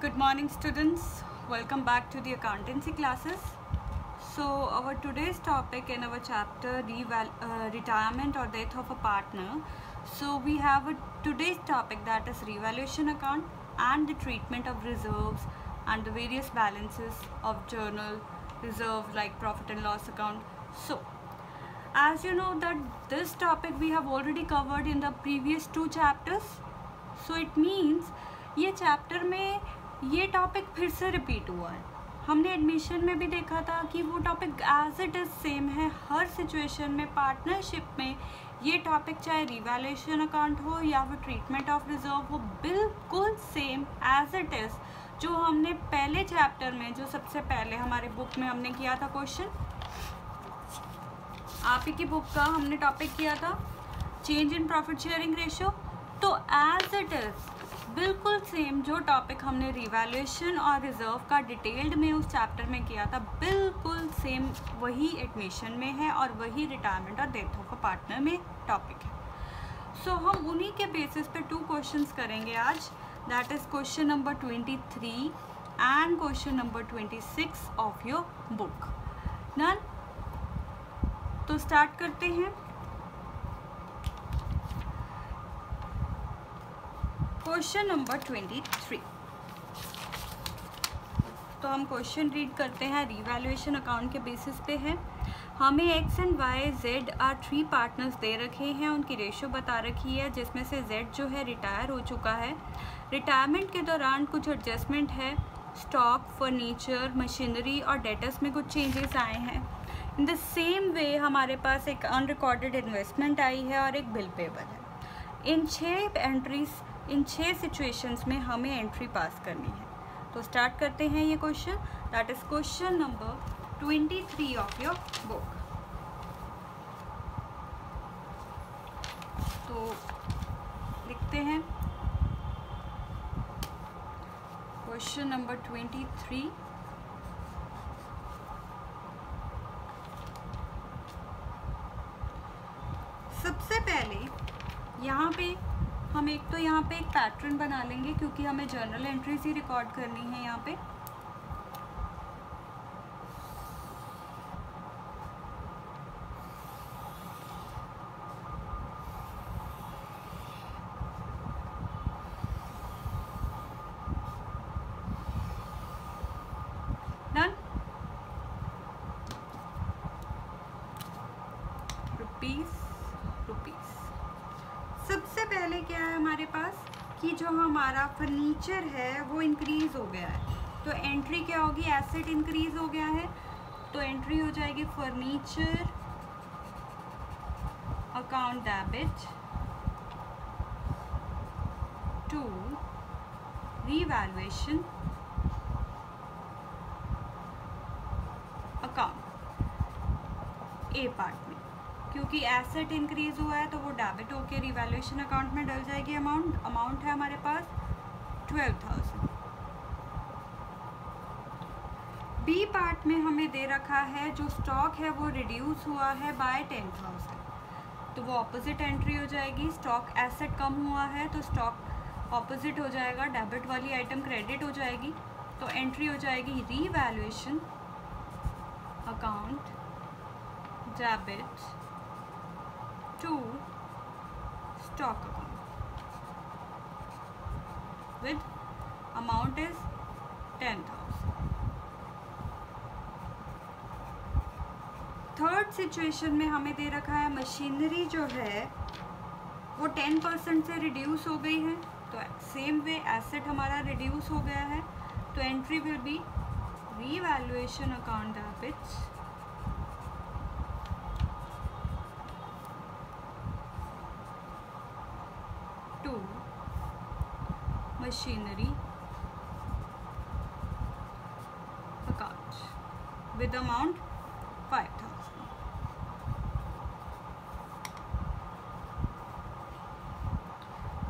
Good morning students, welcome back to the accountancy classes. So our today's topic in our chapter retirement or death of a partner. So we have today's topic, that is revaluation account and the treatment of reserves and the various balances of journal reserve like profit and loss account. So as you know that this topic we have already covered in the previous two chapters. So it means ये chapter में ये topic फिर से repeat हुआ है. हमने admission में भी देखा था कि वो topic as it is same है हर सिचुएशन में. पार्टनरशिप में ये टॉपिक चाहे रिवैल्यूएशन अकाउंट हो या फिर ट्रीटमेंट ऑफ रिजर्व हो, बिल्कुल सेम एज इट इज़ जो हमने पहले चैप्टर में, जो सबसे पहले हमारे बुक में हमने किया था क्वेश्चन, आप ही की बुक का हमने टॉपिक किया था change in profit sharing ratio. तो एज इट इज़ बिल्कुल सेम जो टॉपिक हमने रिवैल्यूएशन और रिजर्व का डिटेल्ड में उस चैप्टर में किया था, बिल्कुल सेम वही एडमिशन में है और वही रिटायरमेंट और डेथ ऑफ अ पार्टनर में टॉपिक है. सो हम उन्हीं के बेसिस पे टू क्वेश्चंस करेंगे आज, that is question number 23 and question number 26 of your book. Done. तो स्टार्ट करते हैं. Question number 23. तो हम क्वेश्चन रीड करते हैं. रिवैल्यूएशन अकाउंट के बेसिस पे है. हमें X and Y Z are 3 partners दे रखे हैं. उनकी रेशियो बता रखी है जिसमें से जेड जो है रिटायर हो चुका है. रिटायरमेंट के दौरान कुछ एडजस्टमेंट है. स्टॉक, फर्नीचर, मशीनरी और डेटर्स में कुछ चेंजेस आए हैं. इन द सेम वे हमारे पास एक अनरिकॉर्डेड इन्वेस्टमेंट आई है और एक बिल पेबल है. इन 6 सिचुएशंस में हमें एंट्री पास करनी है. तो स्टार्ट करते हैं ये question, that is question number 23 of your book. तो लिखते हैं क्वेश्चन नंबर 23. सबसे पहले यहाँ पे हम एक पैटर्न बना लेंगे क्योंकि हमें जर्नल एंट्रीज ही रिकॉर्ड करनी है यहाँ पे. डन. रुपीस. सबसे पहले क्या है हमारे पास कि जो हमारा फर्नीचर है वो इंक्रीज हो गया है. तो एंट्री क्या होगी, एसेट इंक्रीज हो गया है तो एंट्री हो जाएगी furniture account debit to revaluation account A part में. क्योंकि एसेट इंक्रीज हुआ है तो वो डेबिट होके रिवैल्यूएशन अकाउंट में डल जाएगी. अमाउंट है हमारे पास 12,000. बी पार्ट में हमें दे रखा है जो स्टॉक है वो रिड्यूस हुआ है बाय 10,000. तो वो ऑपोजिट एंट्री हो जाएगी. स्टॉक एसेट कम हुआ है तो स्टॉक ऑपोजिट हो जाएगा, डेबिट वाली आइटम क्रेडिट हो जाएगी. तो एंट्री हो जाएगी revaluation account debit to stock account with amount is 10,000. Third situation में हमें दे रखा है मशीनरी जो है वो 10% से रिड्यूस हो गई है. तो सेम वे एसेट हमारा रिड्यूस हो गया है तो entry will be revaluation account debit machinery account with amount 5,000.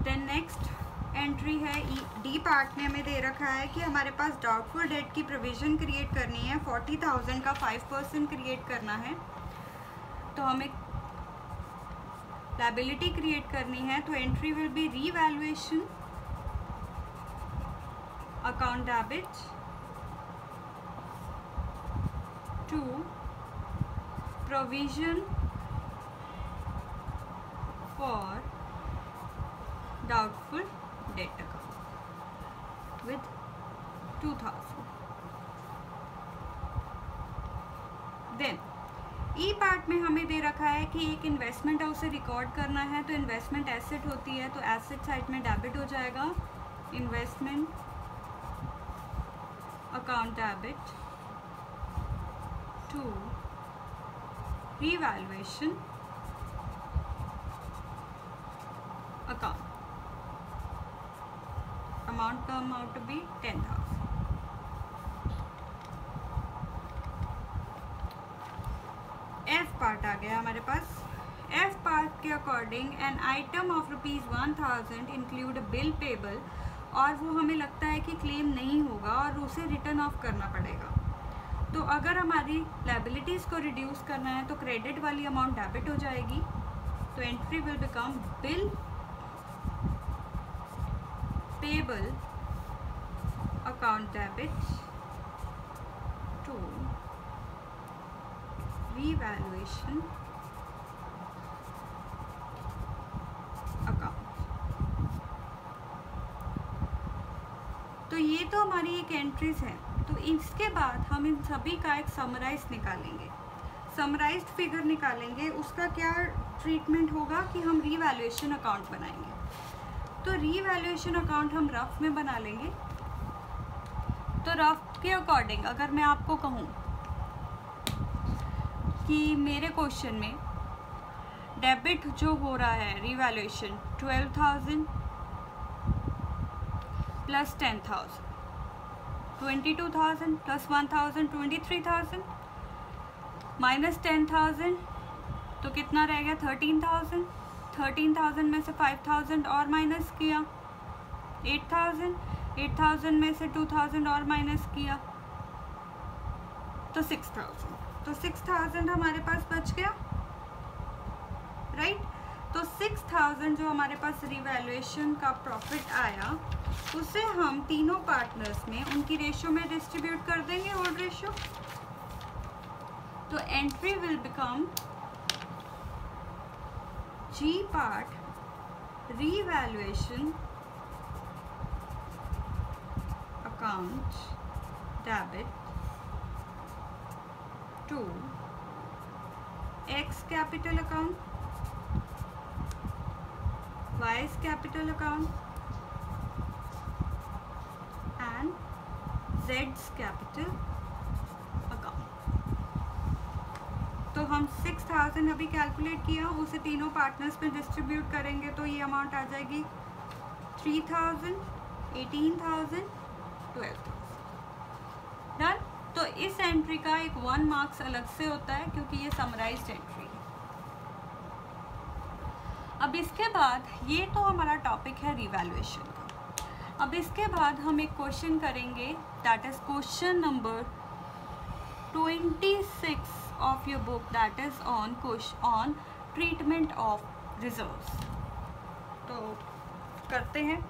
Then next entry है डी पार्ट में हमें दे रखा है कि हमारे पास डाउटफुल डेट की प्रोविजन क्रिएट करनी है. 40,000 का 5% क्रिएट करना है. तो हमें लायबिलिटी क्रिएट करनी है. तो entry will be revaluation account debit to provision for doubtful debt account with 2000. Then E part में हमें दे रखा है कि एक इन्वेस्टमेंट है उसे रिकॉर्ड करना है, तो इन्वेस्टमेंट एसेट होती है, तो एसेट साइड में डेबिट हो जाएगा, investment account debit to revaluation account, amount come out to be 10,000. F part आ गया हमारे पास. एफ पार्ट के according an item of ₹1000 include bill payable, और वो हमें लगता है कि क्लेम नहीं होगा और उसे रिटर्न ऑफ करना पड़ेगा. तो अगर हमारी लायबिलिटीज़ को रिड्यूस करना है तो क्रेडिट वाली अमाउंट डेबिट हो जाएगी, तो entry will become bill payable account debit to revaluation account. तो ये तो हमारी एक एंट्रीज है. तो इसके बाद हम इन सभी का एक समराइज निकालेंगे, समराइज्ड फिगर निकालेंगे. उसका क्या ट्रीटमेंट होगा कि हम रीवैल्यूएशन अकाउंट बनाएंगे. तो रीवैल्यूएशन अकाउंट हम रफ में बना लेंगे. तो रफ के अकॉर्डिंग अगर मैं आपको कहूँ कि मेरे क्वेश्चन में डेबिट जो हो रहा है रीवैल्यूएशन 12,000 प्लस 10,000, 22,000 प्लस 1,000 23,000 माइनस 10,000, तो कितना रह गया 13,000. 13,000 में से 5,000 और माइनस किया 8,000, 8,000 में से 2,000 और माइनस किया तो 6,000. तो 6,000 हमारे पास बच गया, राइट. तो 6,000 जो हमारे पास रिवैल्यूएशन का प्रॉफिट आया उसे हम तीनों पार्टनर्स में उनकी रेशियो में डिस्ट्रीब्यूट कर देंगे, होल्ड रेशियो. तो entry will become G part revaluation account debit to X capital account, Y's capital account and Z's capital account. तो हम 6,000 अभी कैलकुलेट किया, उसे तीनों पार्टनर्स में डिस्ट्रीब्यूट करेंगे तो ये अमाउंट आ जाएगी 3,000, 18,000, 12,000. डन. तो इस एंट्री का एक 1 मार्क्स अलग से होता है क्योंकि ये समराइज्ड एंट्री है. अब इसके बाद ये तो हमारा टॉपिक है रिवैल्यूएशन का. अब इसके बाद हम एक क्वेश्चन करेंगे that is question number 26 of your book, that is on treatment of reserves. तो करते हैं.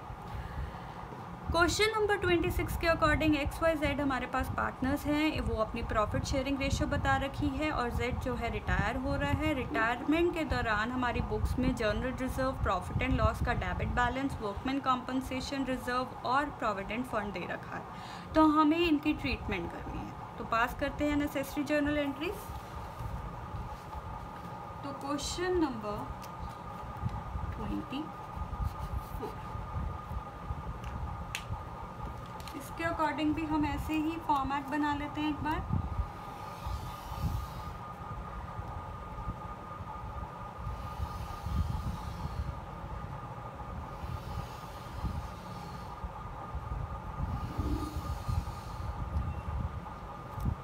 क्वेश्चन नंबर 26 के अकॉर्डिंग XYZ हमारे पास पार्टनर्स हैं, वो अपनी प्रॉफिट शेयरिंग रेशियो बता रखी है और Z जो है रिटायर हो रहा है. रिटायरमेंट के दौरान हमारी बुक्स में general reserve, profit and loss का debit balance, workman compensation reserve और प्रोविडेंट फंड दे रखा है. तो हमें इनकी ट्रीटमेंट करनी है. तो पास करते हैं नेसेसरी जर्नल एंट्रीज. तो क्वेश्चन नंबर 24 इसके अकॉर्डिंग भी हम ऐसे ही फॉर्मेट बना लेते हैं एक बार.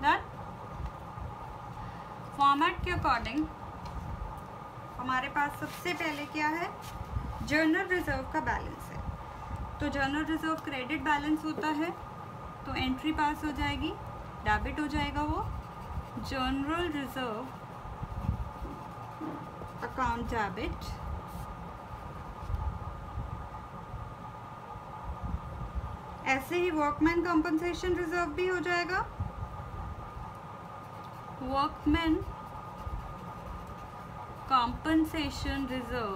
डन. फॉर्मेट के अकॉर्डिंग हमारे पास सबसे पहले क्या है, जर्नल रिजर्व का बैलेंस है. तो जनरल रिजर्व क्रेडिट बैलेंस होता है, तो एंट्री पास हो जाएगी, डेबिट हो जाएगा वो. जनरल रिजर्व अकाउंट डेबिट ऐसे ही वर्कमैन कंपनसेशन रिजर्व भी हो जाएगा। Workman compensation reserve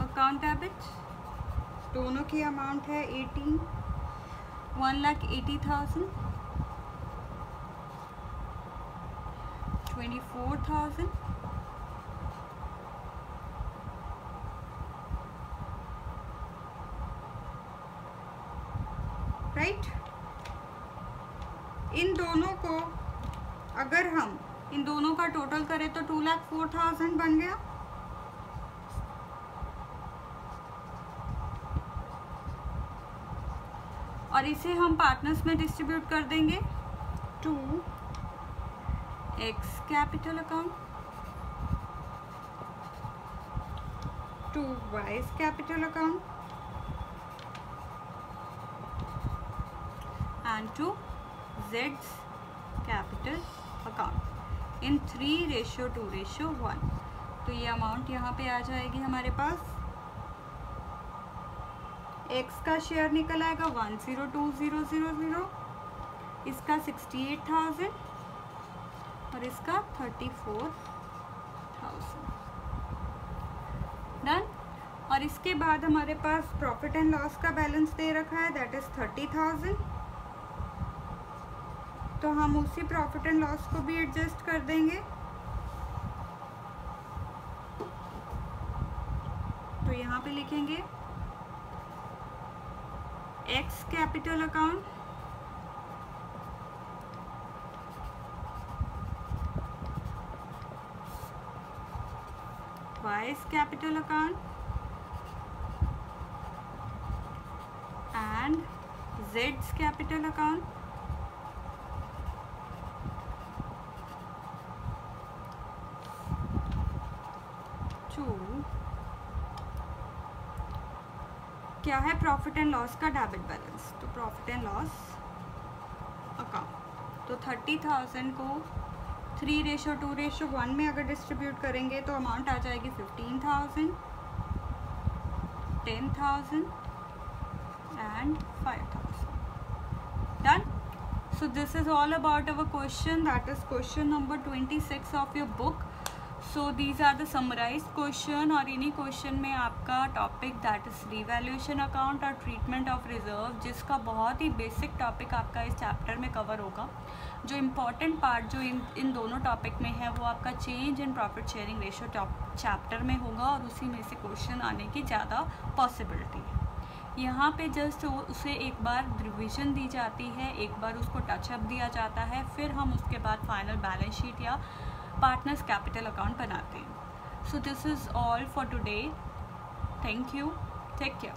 account debit, दोनों की अमाउंट है 1,80,000, 24,000, राइट। इन दोनों को अगर हम इन दोनों का टोटल करें तो 2,04,000 बन गया। और इसे हम पार्टनर्स में डिस्ट्रीब्यूट कर देंगे to X capital account, to Y's capital account and to जेड्स कैपिटल अकाउंट इन 3:2:1। तो ये अमाउंट यहाँ पे आ जाएगी हमारे पास। एक्स का शेयर निकल आएगा 1,02,000, इसका 68,000 और इसका 34,000। डन। और इसके बाद हमारे पास प्रॉफिट एंड लॉस का बैलेंस दे रखा है, दैट इज 30,000। तो हम उसी प्रॉफिट एंड लॉस को भी एडजस्ट कर देंगे। तो यहाँ पे लिखेंगे X capital account, Y's capital account and जेड्स कैपिटल अकाउंट टू क्या है प्रॉफिट एंड लॉस का डेबिट बैलेंस। तो प्रॉफिट एंड लॉस अकाउंट, तो 30,000 को 3:2:1 में अगर डिस्ट्रीब्यूट करेंगे तो अमाउंट आ जाएगी 15,000, 10,000 and 5,000। Done. So this is all about our question, that is question number 26 of your book. So these are the summarized question और इन्हीं क्वेश्चन में आपका topic that is revaluation account और ट्रीटमेंट ऑफ रिजर्व, जिसका बहुत ही basic topic आपका इस chapter में कवर होगा। जो इम्पॉर्टेंट पार्ट जो इन दोनों टॉपिक में है वो आपका change in profit sharing ratio chapter में होगा और उसी में से क्वेश्चन आने की ज़्यादा पॉसिबिलिटी है। यहाँ पे जस्ट उसे एक बार रिविजन दी जाती है, एक बार उसको टचअप दिया जाता है, फिर हम उसके बाद फाइनल बैलेंस शीट या पार्टनर्स कैपिटल अकाउंट बनाते हैं। So this is all for today. Thank you, take care.